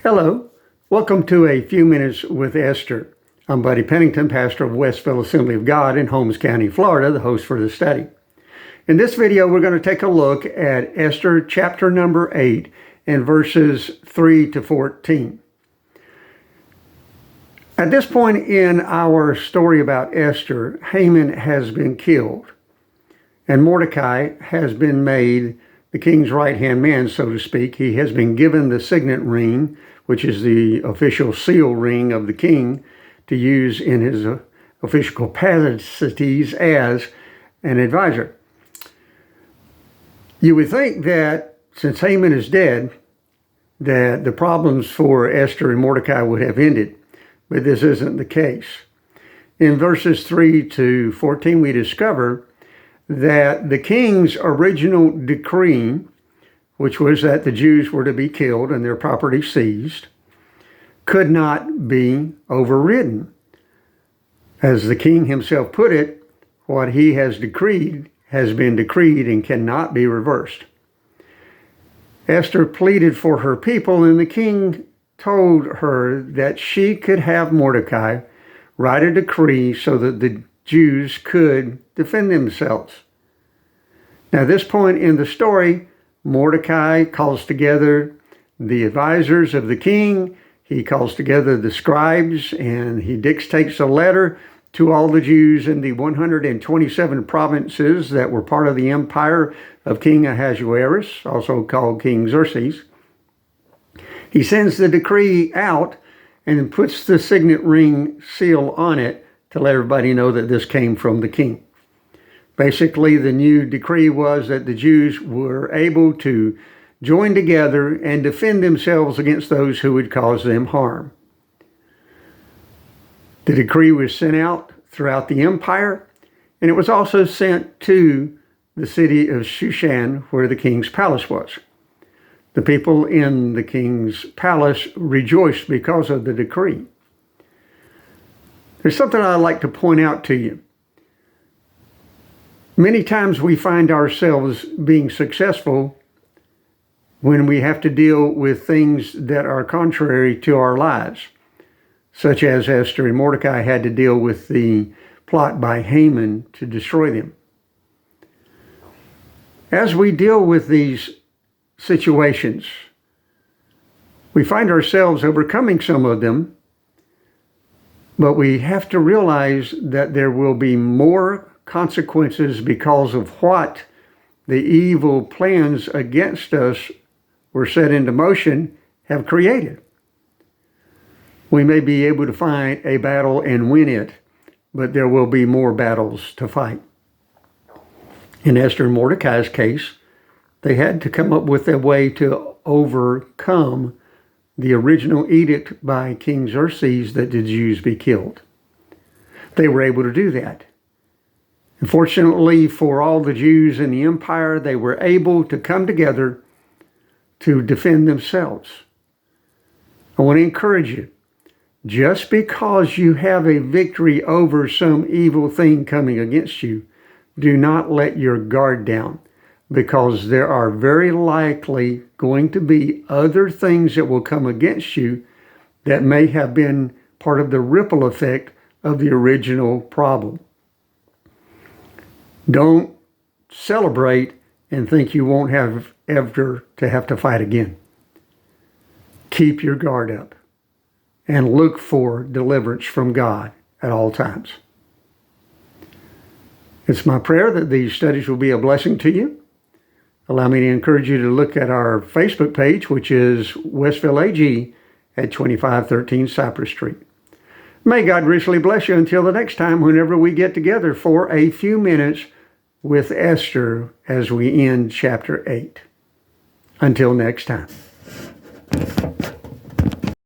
Hello, welcome to A Few Minutes with Esther. I'm Buddy Pennington, pastor of Westville Assembly of God in Holmes County, Florida, the host for the study. In this video, we're going to take a look at Esther chapter number 8 and verses 3 to 14. At this point in our story about Esther, Haman has been killed, and Mordecai has been made the king's right-hand man, so to speak. He has been given the signet ring, which is the official seal ring of the king, to use in his official capacities as an advisor. You would think that since Haman is dead, that the problems for Esther and Mordecai would have ended, but this isn't the case. In verses 3 to 14, we discover that the king's original decree, which was that the Jews were to be killed and their property seized, could not be overridden. As the king himself put it, what he has decreed has been decreed and cannot be reversed. Esther pleaded for her people, and the king told her that she could have Mordecai write a decree so that the Jews could defend themselves. Now, at this point in the story, Mordecai calls together the advisors of the king. He calls together the scribes, and he dictates a letter to all the Jews in the 127 provinces that were part of the empire of King Ahasuerus, also called King Xerxes. He sends the decree out and puts the signet ring seal on it to let everybody know that this came from the king. Basically, the new decree was that the Jews were able to join together and defend themselves against those who would cause them harm. The decree was sent out throughout the empire, and it was also sent to the city of Shushan, where the king's palace was. The people in the king's palace rejoiced because of the decree. There's something I'd like to point out to you. Many times we find ourselves being successful when we have to deal with things that are contrary to our lives, such as Esther and Mordecai had to deal with the plot by Haman to destroy them. As we deal with these situations, we find ourselves overcoming some of them, but we have to realize that there will be more consequences because of what the evil plans against us were set into motion have created. We may be able to fight a battle and win it, but there will be more battles to fight. In Esther and Mordecai's case, they had to come up with a way to overcome the original edict by King Xerxes that the Jews be killed. They were able to do that. Fortunately for all the Jews in the empire, they were able to come together to defend themselves. I want to encourage you, just because you have a victory over some evil thing coming against you, do not let your guard down, because there are very likely going to be other things that will come against you that may have been part of the ripple effect of the original problem. Don't celebrate and think you won't have ever to have to fight again. Keep your guard up and look for deliverance from God at all times. It's my prayer that these studies will be a blessing to you. Allow me to encourage you to look at our Facebook page, which is Westville AG at 2513 Cypress Street. May God richly bless you until the next time, whenever we get together for a few minutes with Esther as we end chapter 8. Until next time.